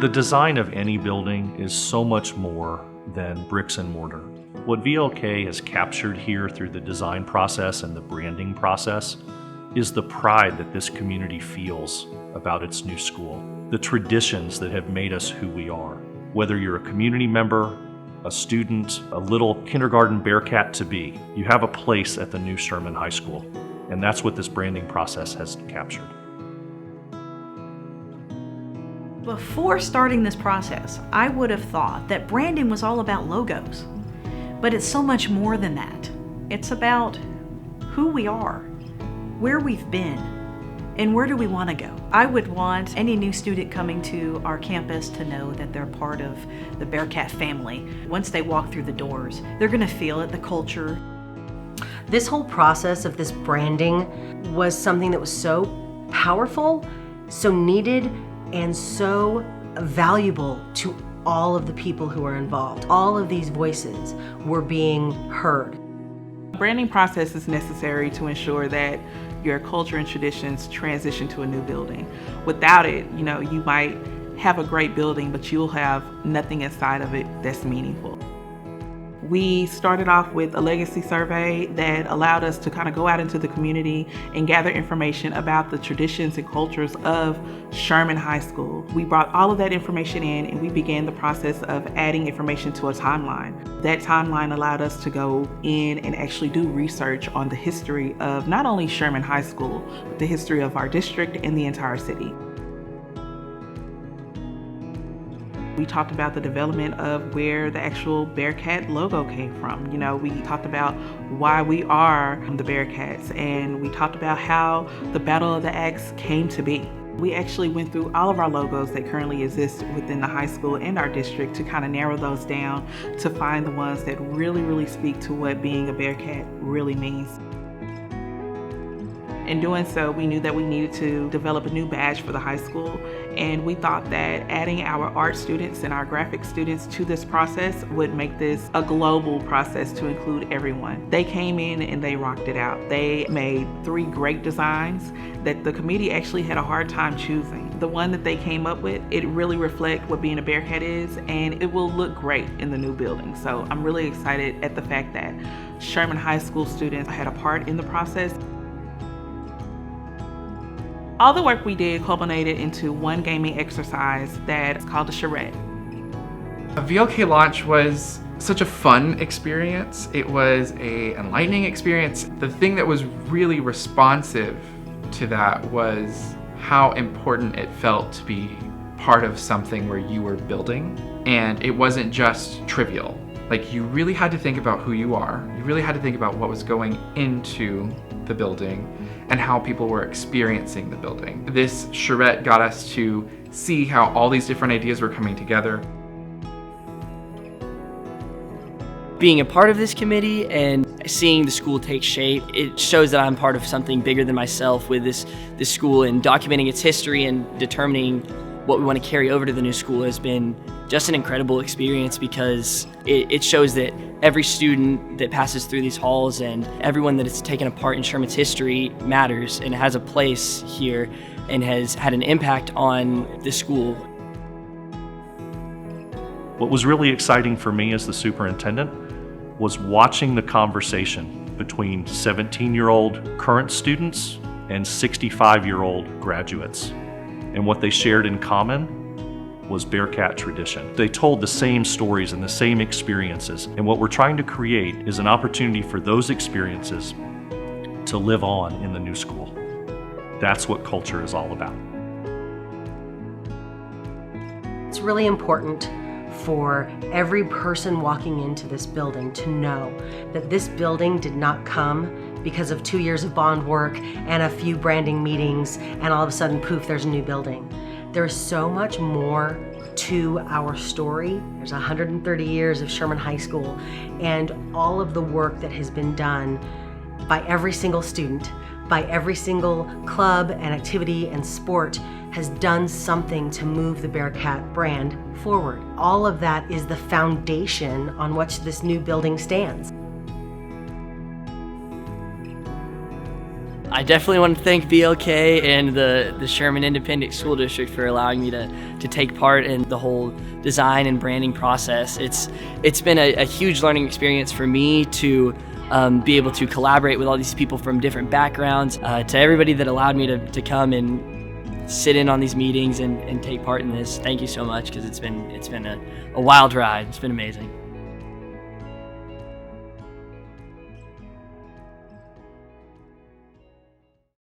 The design of any building is so much more than bricks and mortar. What VLK has captured here through the design process and the branding process is the pride that this community feels about its new school, the traditions that have made us who we are. Whether you're a community member, a student, a little kindergarten Bearcat-to-be, you have a place at the new Sherman High School, and that's what this branding process has captured. Before starting this process, I would have thought that branding was all about logos, but it's so much more than that. It's about who we are, where we've been, and where do we want to go. I would want any new student coming to our campus to know that they're part of the Bearcat family. Once they walk through the doors, they're going to feel it, the culture. This whole process of this branding was something that was so powerful, so needed, and so valuable to all of the people who are involved. All of these voices were being heard. The branding process is necessary to ensure that your culture and traditions transition to a new building. Without it, you might have a great building, but you'll have nothing inside of it that's meaningful. We started off with a legacy survey that allowed us to kind of go out into the community and gather information about the traditions and cultures of Sherman High School. We brought all of that information in and we began the process of adding information to a timeline. That timeline allowed us to go in and actually do research on the history of not only Sherman High School, but the history of our district and the entire city. We talked about the development of where the actual Bearcat logo came from. We talked about why we are the Bearcats, and we talked about how the Battle of the Axe came to be. We actually went through all of our logos that currently exist within the high school and our district to kind of narrow those down to find the ones that really speak to what being a Bearcat really means. In doing so, we knew that we needed to develop a new badge for the high school, and we thought that adding our art students and our graphic students to this process would make this a global process to include everyone. They came in and they rocked it out. They made 3 great designs that the committee actually had a hard time choosing. The one that they came up with, it really reflects what being a Bearcat is, and it will look great in the new building. So I'm really excited at the fact that Sherman High School students had a part in the process. All the work we did culminated into one gaming exercise that's called the charrette. A VLK launch was such a fun experience. It was an enlightening experience. The thing that was really responsive to that was how important it felt to be part of something where you were building, and it wasn't just trivial. Like, you really had to think about who you are. You really had to think about what was going into the building and how people were experiencing the building. This charrette got us to see how all these different ideas were coming together. Being a part of this committee and seeing the school take shape, it shows that I'm part of something bigger than myself with this school, and documenting its history and determining what we want to carry over to the new school has been just an incredible experience, because it shows that every student that passes through these halls and everyone that has taken a part in Sherman's history matters and has a place here and has had an impact on the school. What was really exciting for me as the superintendent was watching the conversation between 17-year-old current students and 65-year-old graduates. And what they shared in common was Bearcat tradition. They told the same stories and the same experiences. And what we're trying to create is an opportunity for those experiences to live on in the new school. That's what culture is all about. It's really important for every person walking into this building to know that this building did not come because of 2 years of bond work and a few branding meetings and all of a sudden, poof, there's a new building. There's so much more to our story. There's 130 years of Sherman High School, and all of the work that has been done by every single student, by every single club and activity and sport has done something to move the Bearcat brand forward. All of that is the foundation on which this new building stands. I definitely want to thank VLK and the Sherman Independent School District for allowing me to take part in the whole design and branding process. It's been a huge learning experience for me to be able to collaborate with all these people from different backgrounds. To everybody that allowed me to come and sit in on these meetings and take part in this, thank you so much, because it's been a wild ride. It's been amazing.